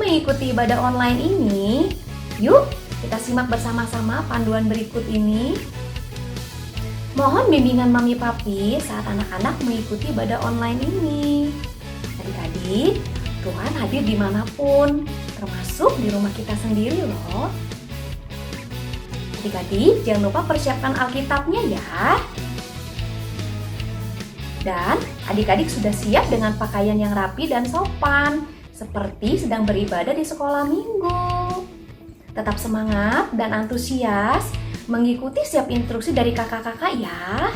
mengikuti ibadah online ini? Yuk, kita simak bersama-sama panduan berikut ini. Mohon bimbingan Mami Papi saat anak-anak mengikuti ibadah online ini. Adik-adik, Tuhan hadir dimanapun, termasuk di rumah kita sendiri loh. Adik-adik, jangan lupa persiapkan Alkitabnya ya. Dan adik-adik sudah siap dengan pakaian yang rapi dan sopan, seperti sedang beribadah di sekolah minggu. Tetap semangat dan antusias mengikuti setiap instruksi dari kakak-kakak ya.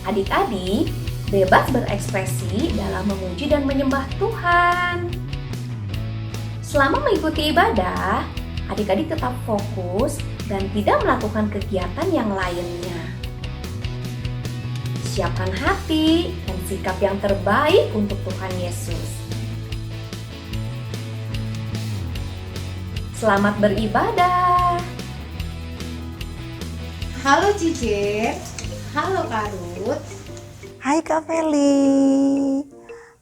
Adik-adik bebas berekspresi dalam memuji dan menyembah Tuhan. Selama mengikuti ibadah, adik-adik tetap fokus dan tidak melakukan kegiatan yang lainnya. Siapkan hati dan sikap yang terbaik untuk Tuhan Yesus. Selamat beribadah. Halo Cici, halo Kak Ruth. Hai Kak Feli,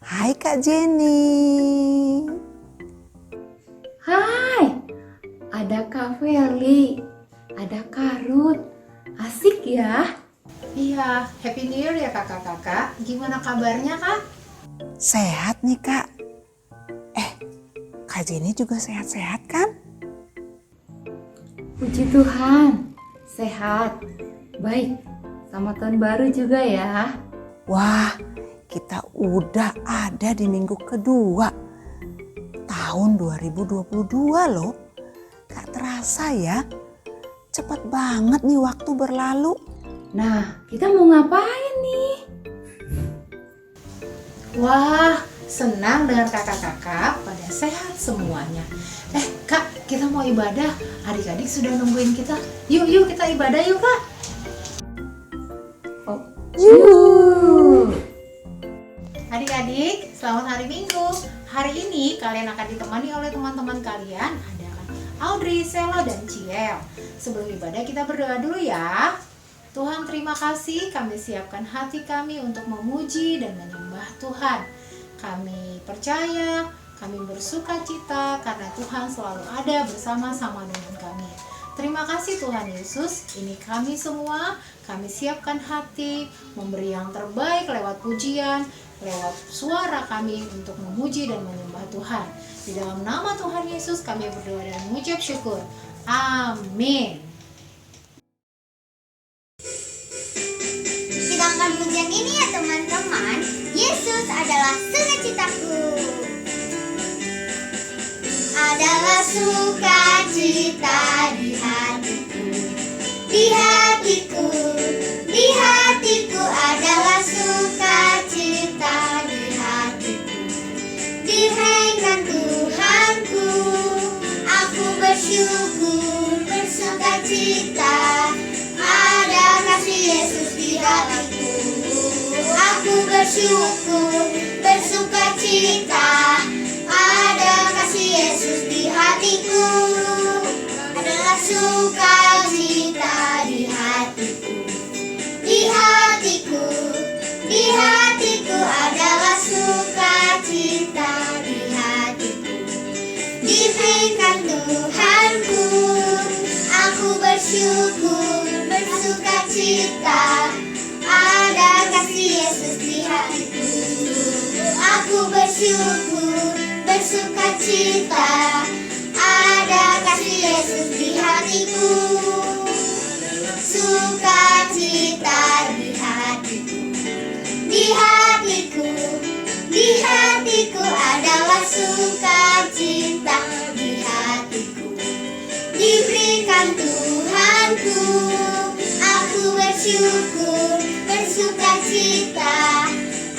hai Kak Jenny. Hai, ada Kak Feli, ada Kak Ruth. Asik ya. Iya, Happy New Year ya kakak-kakak. Gimana kabarnya Kak? Sehat nih Kak. Kak Jenny juga sehat-sehat kan? Puji Tuhan, sehat. Baik, selamat tahun baru juga ya. Wah, kita udah ada di minggu kedua tahun 2022 loh. Gak terasa ya, cepat banget nih waktu berlalu. Nah, kita mau ngapain nih? Wah, senang dengan kakak-kakak pada sehat semuanya. Kak, kita mau ibadah. Adik-adik sudah nungguin kita. Yuk kita ibadah yuk Kak. Yuk. Adik-adik, selamat hari Minggu. Hari ini kalian akan ditemani oleh teman-teman kalian adalah Audrey, Sela, dan Ciel. Sebelum ibadah kita berdoa dulu ya. Tuhan, terima kasih kami siapkan hati kami untuk memuji dan menyembah Tuhan. Kami percaya, kami bersuka cita karena Tuhan selalu ada bersama-sama dengan kami. Terima kasih Tuhan Yesus, ini kami semua, kami siapkan hati, memberi yang terbaik lewat pujian, lewat suara kami untuk memuji dan menyembah Tuhan. Di dalam nama Tuhan Yesus kami berdoa dan mengucap syukur. Amin. Sidangkan pujian ini ya teman-teman. Yesus adalah sukacitaku. Adalah sukacita di hatiku. Di hatiku, di hatiku adalah sukacita di hatiku. Diberikan Tuhanku, aku bersyukur, bersukacita. Ada kasih Yesus di hatiku. Aku bersyukur, bersukacita. Ada kasih Yesus di hatiku. Adalah sukacita di hatiku. Di hatiku, di hatiku adalah sukacita di hatiku. Diberikan Tuhanku, aku bersyukur, bersukacita. Ada kasih Yesus di hatiku. Aku bersyukur, bersukacita. Ada kasih Yesus di hatiku. Sukacita di hatiku. Di hatiku, di hatiku adalah sukacita di hatiku. Diberikan Tuhanku, aku bersyukur, bersukacita.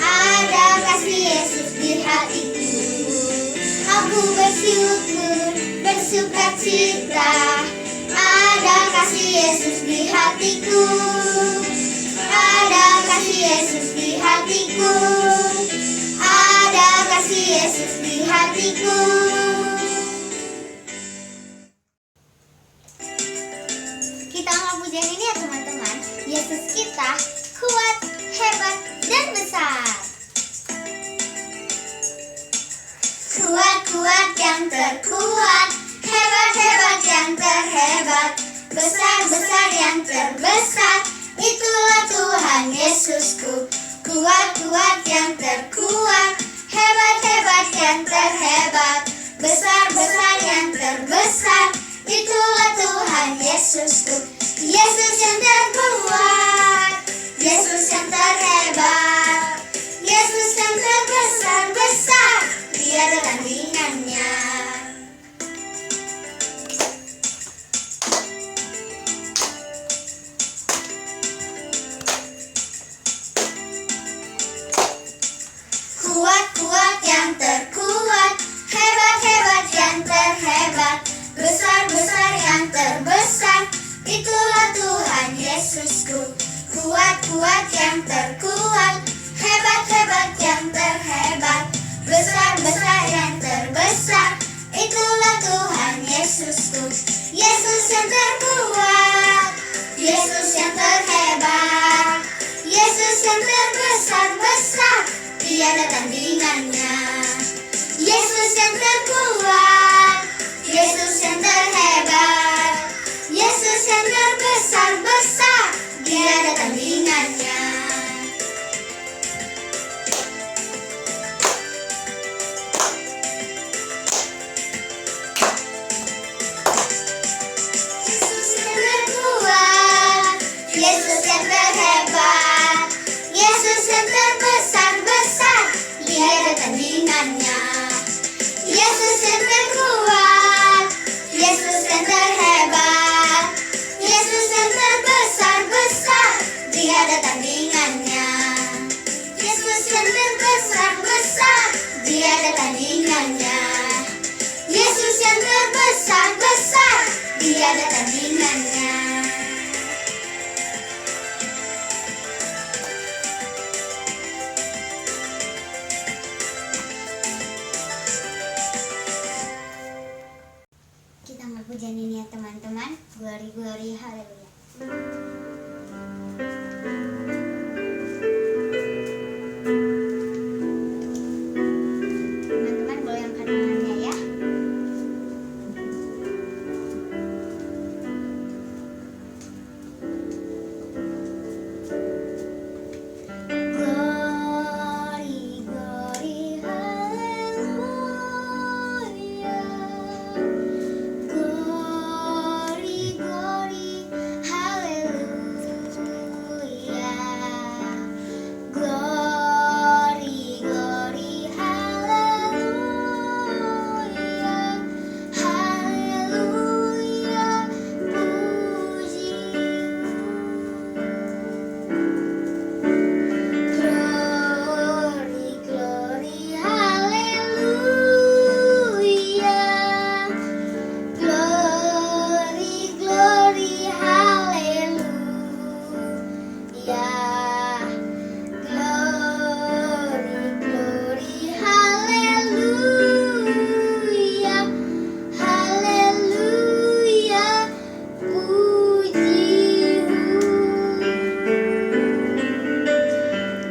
Ada kasih Yesus di hatiku. Aku bersyukur, bersukacita. Ada kasih Yesus di hatiku. Ada kasih Yesus di hatiku. Ada kasih Yesus di hatiku. Kita mau pujian ini ya teman-teman. Yesus kita kuat, hebat, dan besar. Kuat-kuat yang terkuat. besar-besar yang terbesar. Itulah Tuhan Yesusku, kuat-kuat yang terkuat, hebat-hebat yang terhebat, besar-besar yang terbesar. Itulah Tuhan Yesusku, Yesus yang terkuat, Yesus yang terhebat, Yesus yang terbesar-besar, tiada tandingannya. Kuat-kuat yang terkuat, hebat-hebat yang terhebat, besar-besar yang terbesar. Itulah Tuhan Yesusku, kuat-kuat yang terkuat, hebat-hebat yang terhebat, besar-besar yang terbesar. Itulah Tuhan Yesusku, Yesus yang terkuat, Yesus yang terhebat, Yesus yang terbesar-besar, tiada tandingannya. Yesus yang terkuat, Yesus yang terhebat, Yesus yang terbesar-besar, tiada tandingannya. Yesus yang terkuat, Yesus yang terhebat, Yesus yang terbesar-besar, tiada tandingannya. Yesus yang terkuat, Yesus yang terhebat, Yesus yang terbesar-besar, tiada tandingannya. Yesus yang terbesar-besar, tiada tandingannya. Yesus yang terbesar-besar, tiada tandingannya. Kita mau pujian ini ya teman-teman. Glory, glory, haleluya. Teman-teman boleh angkat tangannya ya. Glory, glory, haleluya. Glory, glory, haleluya. Glory, glory, haleluya. Haleluya, puji. Glory, glory, haleluya. Glory, glory, haleluya. Glory, glory, haleluya. Haleluya, puji.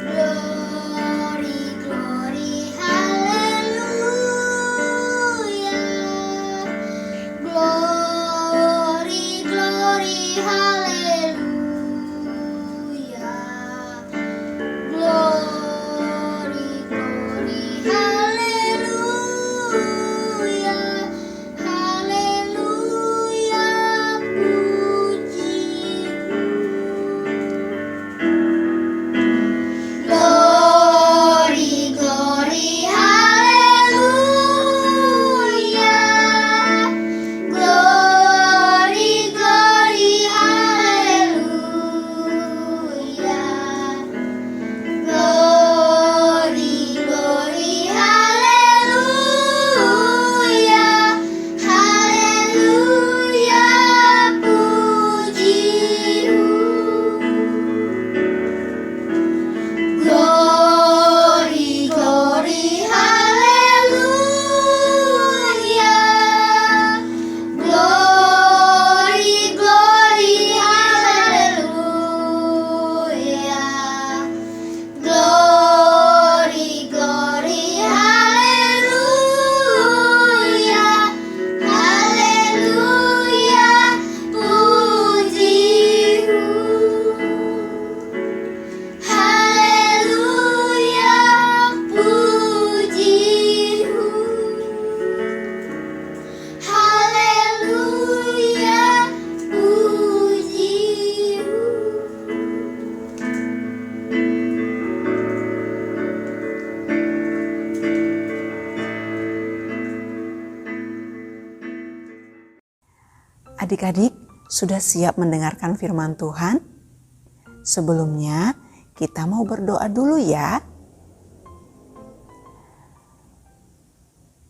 Glory, glory, haleluya. Glory, glory, haleluya. Glory, glory, haleluya. Haleluya, puji. Glory, glory, haleluya. Glory, glory, haleluya. Adik-adik sudah siap mendengarkan firman Tuhan? Sebelumnya kita mau berdoa dulu ya.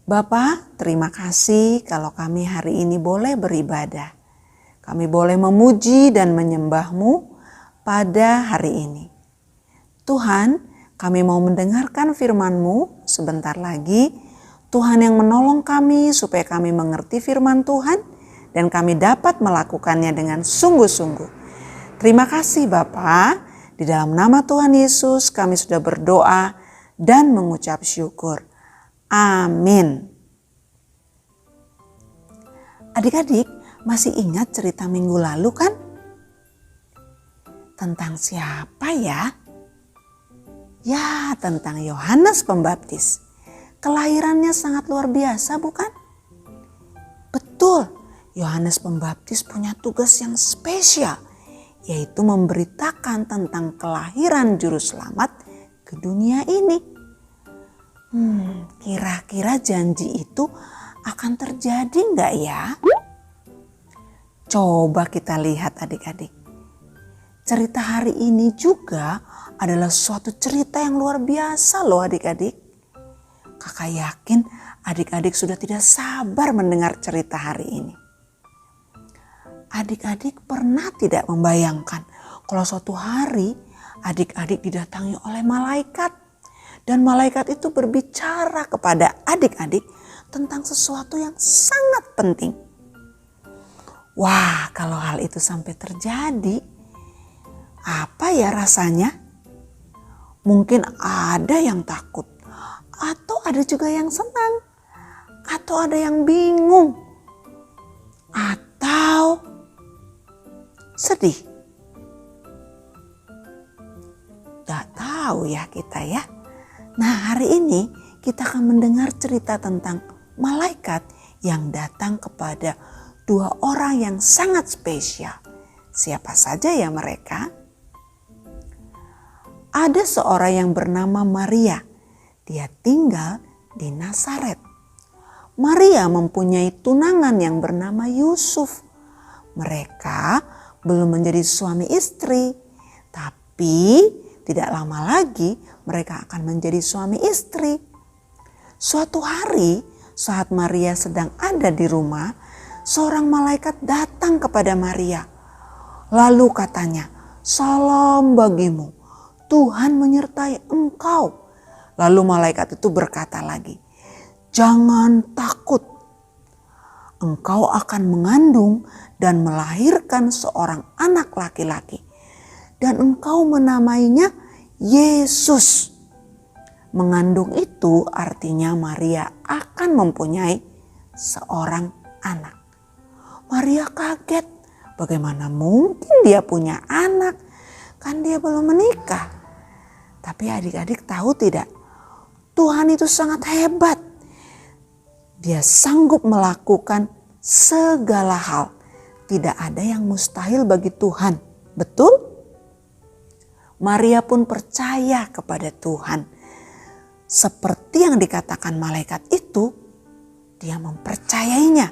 Bapa, terima kasih kalau kami hari ini boleh beribadah. Kami boleh memuji dan menyembah-Mu pada hari ini. Tuhan, kami mau mendengarkan firman-Mu sebentar lagi. Tuhan yang menolong kami supaya kami mengerti firman Tuhan dan kami dapat melakukannya dengan sungguh-sungguh. Terima kasih Bapa. Di dalam nama Tuhan Yesus kami sudah berdoa dan mengucap syukur. Amin. Adik-adik masih ingat cerita minggu lalu kan? Tentang siapa ya? Ya, tentang Yohanes Pembaptis. Kelahirannya sangat luar biasa bukan? Betul, Yohanes Pembaptis punya tugas yang spesial, yaitu memberitakan tentang kelahiran Juru Selamat ke dunia ini. Kira-kira janji itu akan terjadi nggak ya? Coba kita lihat adik-adik. Cerita hari ini juga adalah suatu cerita yang luar biasa loh adik-adik. Kakak yakin adik-adik sudah tidak sabar mendengar cerita hari ini. Adik-adik pernah tidak membayangkan kalau suatu hari adik-adik didatangi oleh malaikat. Dan malaikat itu berbicara kepada adik-adik tentang sesuatu yang sangat penting. Wah, kalau hal itu sampai terjadi, apa ya rasanya? Mungkin ada yang takut, atau ada juga yang senang, atau ada yang bingung, atau sedih. Gak tahu ya kita ya. Nah, hari ini kita akan mendengar cerita tentang malaikat yang datang kepada dua orang yang sangat spesial. Siapa saja ya mereka? Ada seorang yang bernama Maria. Dia tinggal di Nazaret. Maria mempunyai tunangan yang bernama Yusuf. Mereka belum menjadi suami istri, tapi tidak lama lagi mereka akan menjadi suami istri. Suatu hari saat Maria sedang ada di rumah, seorang malaikat datang kepada Maria. Lalu katanya, "Salam bagimu, Tuhan menyertai engkau." Lalu malaikat itu berkata lagi, "Jangan takut. Engkau akan mengandung dan melahirkan seorang anak laki-laki. Dan engkau menamainya Yesus." Mengandung itu artinya Maria akan mempunyai seorang anak. Maria kaget. Bagaimana mungkin dia punya anak? Kan dia belum menikah. Tapi adik-adik tahu tidak? Tuhan itu sangat hebat. Dia sanggup melakukan segala hal. Tidak ada yang mustahil bagi Tuhan. Betul? Maria pun percaya kepada Tuhan. Seperti yang dikatakan malaikat itu, dia mempercayainya.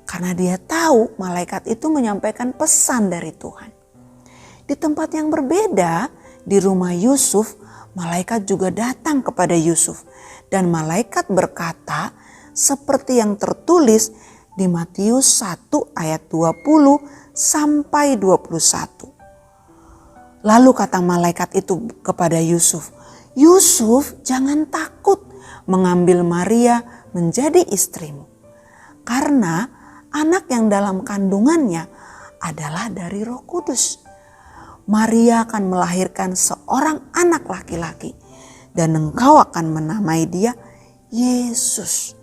Karena dia tahu malaikat itu menyampaikan pesan dari Tuhan. Di tempat yang berbeda, di rumah Yusuf, malaikat juga datang kepada Yusuf. Dan malaikat berkata seperti yang tertulis di Matius 1 ayat 20 sampai 21. Lalu kata malaikat itu kepada Yusuf, "Yusuf, jangan takut mengambil Maria menjadi istrimu. Karena anak yang dalam kandungannya adalah dari Roh Kudus. Maria akan melahirkan seorang anak laki-laki dan engkau akan menamai dia Yesus.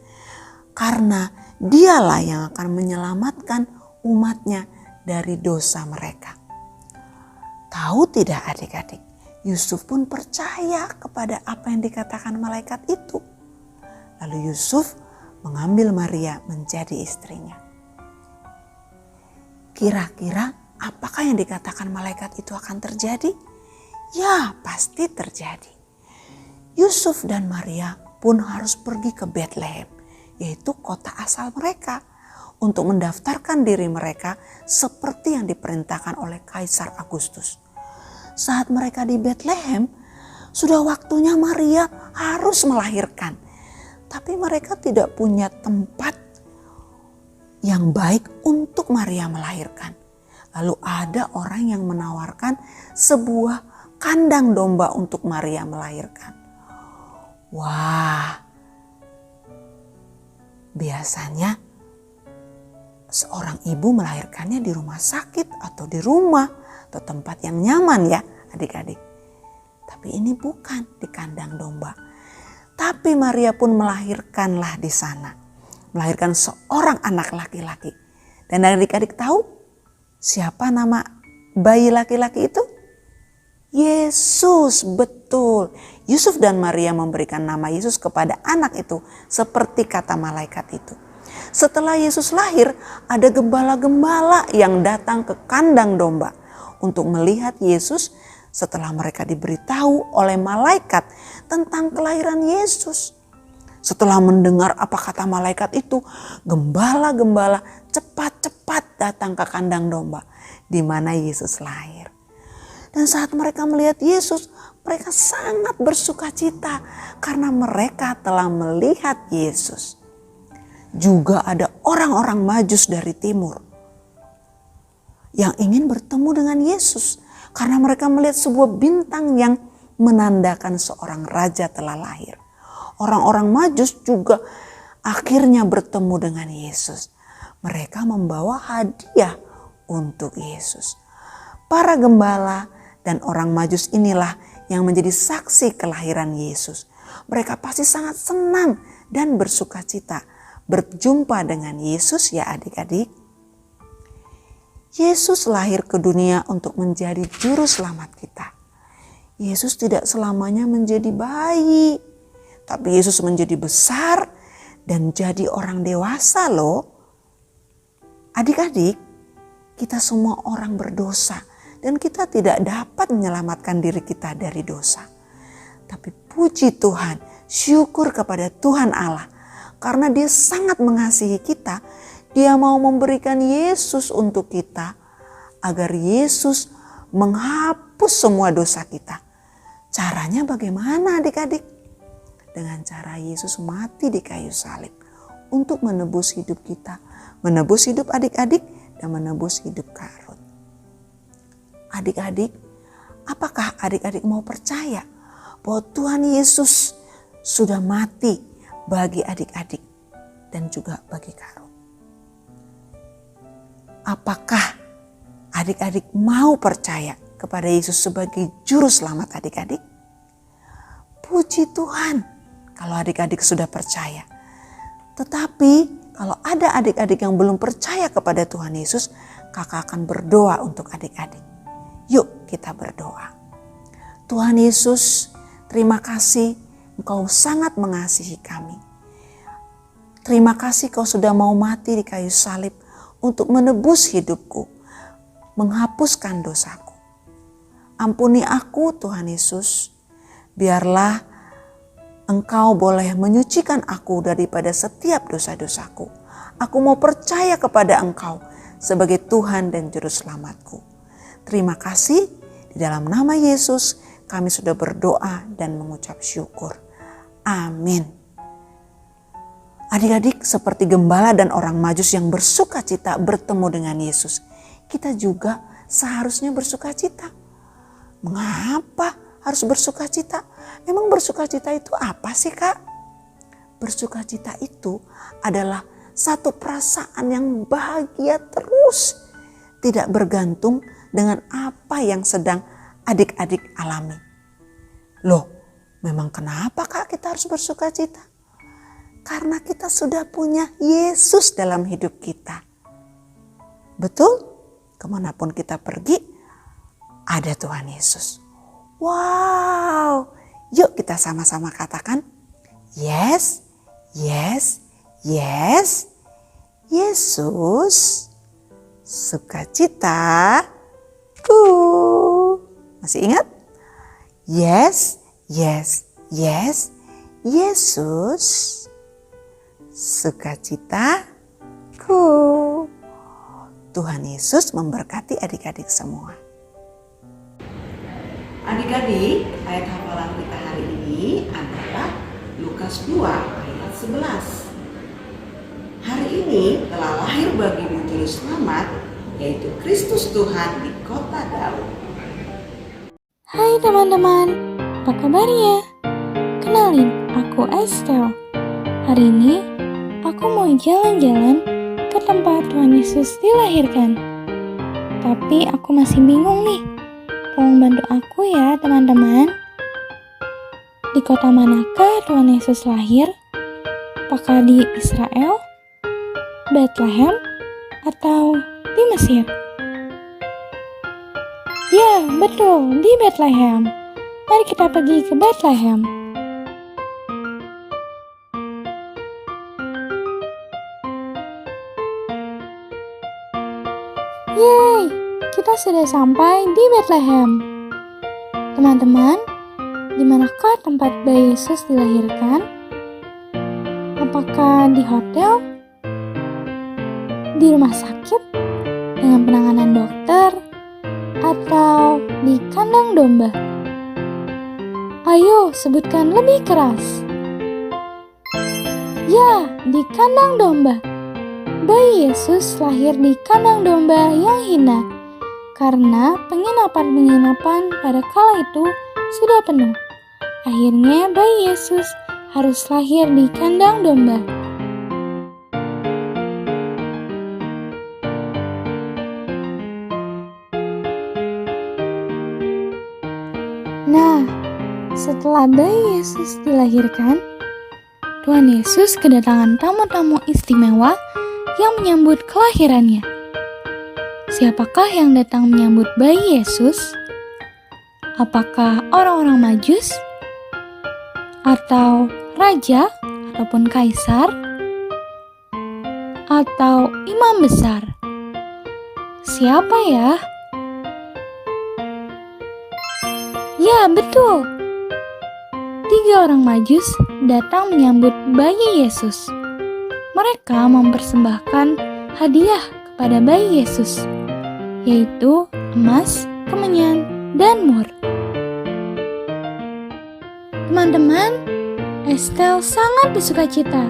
Karena dialah yang akan menyelamatkan umatnya dari dosa mereka." Tahu tidak adik-adik, Yusuf pun percaya kepada apa yang dikatakan malaikat itu. Lalu Yusuf mengambil Maria menjadi istrinya. Kira-kira apakah yang dikatakan malaikat itu akan terjadi? Ya, pasti terjadi. Yusuf dan Maria pun harus pergi ke Bethlehem, yaitu kota asal mereka, untuk mendaftarkan diri mereka seperti yang diperintahkan oleh Kaisar Agustus. Saat mereka di Bethlehem, sudah waktunya Maria harus melahirkan. Tapi mereka tidak punya tempat yang baik untuk Maria melahirkan. Lalu ada orang yang menawarkan sebuah kandang domba untuk Maria melahirkan. Wah, biasanya seorang ibu melahirkannya di rumah sakit atau di rumah atau tempat yang nyaman ya adik-adik. Tapi ini bukan di kandang domba. Tapi Maria pun melahirkanlah di sana. Melahirkan seorang anak laki-laki. Dan adik-adik tahu siapa nama bayi laki-laki itu? Yesus, betul. Yusuf dan Maria memberikan nama Yesus kepada anak itu seperti kata malaikat itu. Setelah Yesus lahir, ada gembala-gembala yang datang ke kandang domba untuk melihat Yesus setelah mereka diberitahu oleh malaikat tentang kelahiran Yesus. Setelah mendengar apa kata malaikat itu, gembala-gembala cepat-cepat datang ke kandang domba di mana Yesus lahir. Dan saat mereka melihat Yesus, mereka sangat bersuka cita karena mereka telah melihat Yesus. Juga ada orang-orang Majus dari timur yang ingin bertemu dengan Yesus karena mereka melihat sebuah bintang yang menandakan seorang raja telah lahir. Orang-orang Majus juga akhirnya bertemu dengan Yesus. Mereka membawa hadiah untuk Yesus. Para gembala dan orang Majus inilah yang menjadi saksi kelahiran Yesus. Mereka pasti sangat senang dan bersuka cita berjumpa dengan Yesus ya adik-adik. Yesus lahir ke dunia untuk menjadi juru selamat kita. Yesus tidak selamanya menjadi bayi, tapi Yesus menjadi besar dan jadi orang dewasa loh. Adik-adik, kita semua orang berdosa dan kita tidak dapat menyelamatkan diri kita dari dosa. Tapi puji Tuhan, syukur kepada Tuhan Allah. Karena Dia sangat mengasihi kita, Dia mau memberikan Yesus untuk kita agar Yesus menghapus semua dosa kita. Caranya bagaimana adik-adik? Dengan cara Yesus mati di kayu salib untuk menebus hidup kita, menebus hidup adik-adik dan menebus hidup Kak Ruth. Adik-adik, apakah adik-adik mau percaya bahwa Tuhan Yesus sudah mati bagi adik-adik dan juga bagi Kak Ruth? Apakah adik-adik mau percaya kepada Yesus sebagai juru selamat adik-adik? Puji Tuhan kalau adik-adik sudah percaya. Tetapi kalau ada adik-adik yang belum percaya kepada Tuhan Yesus, kakak akan berdoa untuk adik-adik. Yuk kita berdoa. Tuhan Yesus, terima kasih Engkau sangat mengasihi kami. Terima kasih Kau sudah mau mati di kayu salib untuk menebus hidupku, menghapuskan dosaku. Ampuni aku Tuhan Yesus, biarlah Engkau boleh menyucikan aku daripada setiap dosa-dosaku. Aku mau percaya kepada Engkau sebagai Tuhan dan Juru Selamatku. Terima kasih, di dalam nama Yesus kami sudah berdoa dan mengucap syukur. Amin. Adik-adik, seperti gembala dan orang Majus yang bersuka cita bertemu dengan Yesus, kita juga seharusnya bersuka cita. Mengapa harus bersuka cita? Emang bersuka cita itu apa sih Kak? Bersuka cita itu adalah satu perasaan yang bahagia terus, tidak bergantung dengan apa yang sedang adik-adik alami. Loh, memang kenapa Kak kita harus bersuka cita? Karena kita sudah punya Yesus dalam hidup kita. Betul? Kemanapun kita pergi, ada Tuhan Yesus. Wow, yuk kita sama-sama katakan, yes, yes, yes, Yesus, sukacitaku. Masih ingat? Yes, yes, yes, Yesus, sukacitaku. Tuhan Yesus memberkati adik-adik semua. Adik-adik, ayat hafalan kita hari ini adalah Lukas 2 ayat 11. Hari ini telah lahir bagimu juru selamat, yaitu Kristus Tuhan di kota Daud. Hai teman-teman, apa kabarnya? Kenalin, aku Estel. Hari ini aku mau jalan-jalan ke tempat Tuhan Yesus dilahirkan. Tapi aku masih bingung nih. Tolong bantu aku ya teman-teman. Di kota manakah Tuhan Yesus lahir? Apakah di Israel, Bethlehem, atau di Mesir? Ya, betul, di Bethlehem. Mari kita pergi ke Bethlehem. Yeay, kita sudah sampai di Bethlehem. Teman-teman, di manakah tempat bayi Yesus dilahirkan? Apakah di hotel? Di rumah sakit? Dengan penanganan dokter? Atau di kandang domba? Ayo, sebutkan lebih keras. Ya, di kandang domba. Bayi Yesus lahir di kandang domba yang hina, karena penginapan-penginapan pada kala itu sudah penuh. Akhirnya bayi Yesus harus lahir di kandang domba. Nah, setelah bayi Yesus dilahirkan, Tuhan Yesus kedatangan tamu-tamu istimewa yang menyambut kelahirannya. Siapakah yang datang menyambut bayi Yesus? Apakah orang-orang Majus? Atau raja ataupun kaisar? Atau imam besar? Siapa ya? Ya, betul. 3 orang Majus datang menyambut bayi Yesus. Mereka mempersembahkan hadiah kepada bayi Yesus, yaitu emas, kemenyan, dan mur. Teman-teman, Estel sangat bersukacita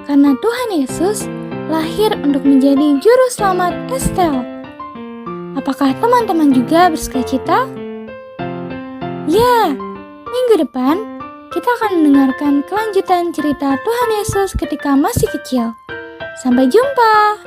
karena Tuhan Yesus lahir untuk menjadi juru selamat Estel. Apakah teman-teman juga bersukacita? Ya, minggu depan kita akan mendengarkan kelanjutan cerita Tuhan Yesus ketika masih kecil. Sampai jumpa!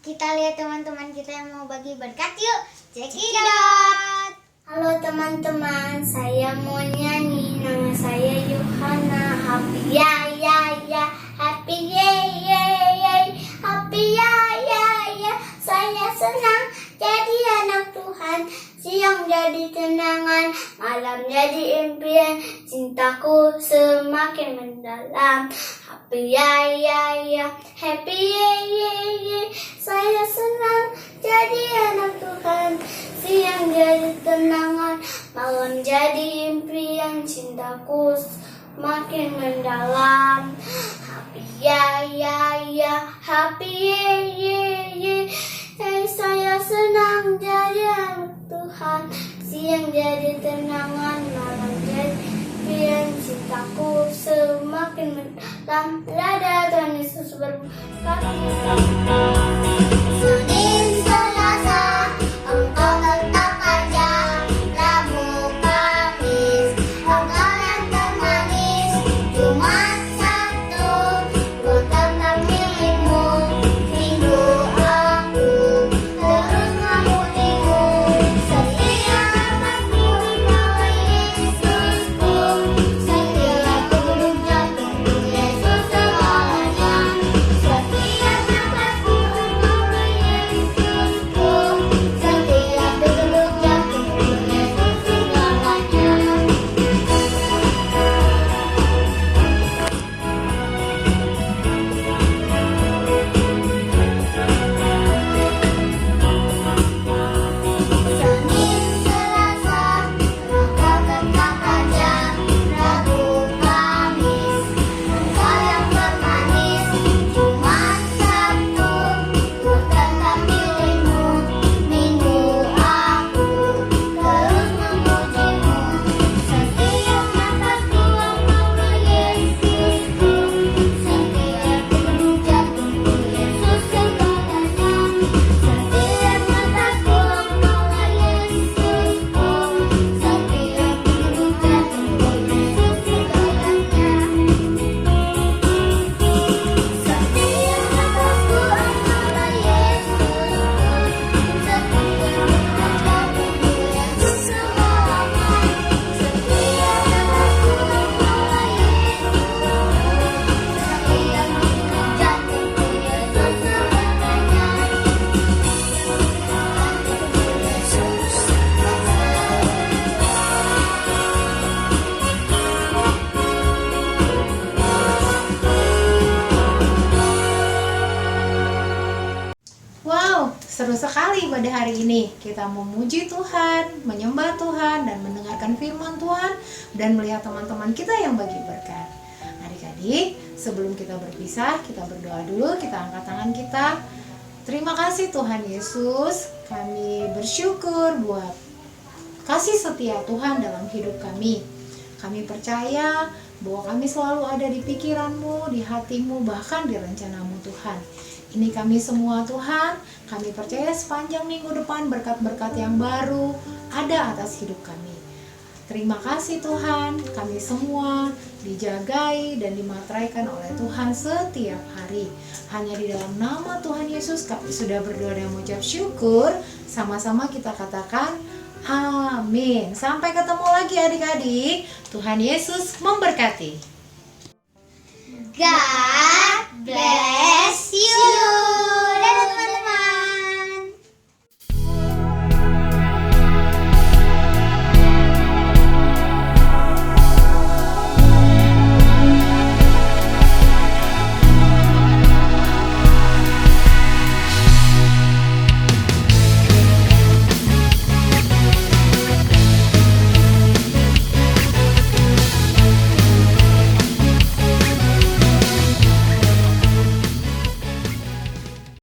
Kita lihat teman-teman kita yang mau bagi berkat yuk. Check it out. Halo teman-teman, saya mau nyanyi. Nama saya Yohana. Happy ya ya ya, happy ye ye ye, happy ya ya ya. Saya senang jadi anak Tuhan. Siang jadi kenangan, malam jadi impian. Cintaku semakin mendalam. Happy ya ya ya, happy ye ye ye. Saya senang jadi anak Tuhan. Siang jadi kenangan, malam jadi impian. Cintaku semakin mendalam. Happy ya ya ya, happy ye ye ye. Saya senang jadi anak Tuhan. Siang jadi kenangan, malam jadi impian. Cintaku semakin mendalam. Dadah, Tuhan Yesus berkati. Senin Selasa, engkau tetap aja. Rabu Kamis, engkau yang termanis. Jumat Sabtu, ku tetap milikmu. Minggu aku terus memujimu. Setia pasti bawa Yesusku. Setia duduk jatuh Yesus segalanya. Setia pasti Seru sekali pada hari ini kita memuji Tuhan, menyembah Tuhan, dan mendengarkan firman Tuhan, dan melihat teman-teman kita yang bagi berkat. Adik-adik, sebelum kita berpisah, kita berdoa dulu, kita angkat tangan kita. Terima kasih Tuhan Yesus, kami bersyukur buat kasih setia Tuhan dalam hidup kami. Kami percaya bahwa kami selalu ada di pikiran-Mu, di hati-Mu, bahkan di rencana-Mu Tuhan. Ini kami semua Tuhan, kami percaya sepanjang minggu depan berkat-berkat yang baru ada atas hidup kami. Terima kasih Tuhan, kami semua dijagai dan dimateraikan oleh Tuhan setiap hari. Hanya di dalam nama Tuhan Yesus kami sudah berdoa dan mengucap syukur. Sama-sama kita katakan amin. Sampai ketemu lagi adik-adik. Tuhan Yesus memberkati. God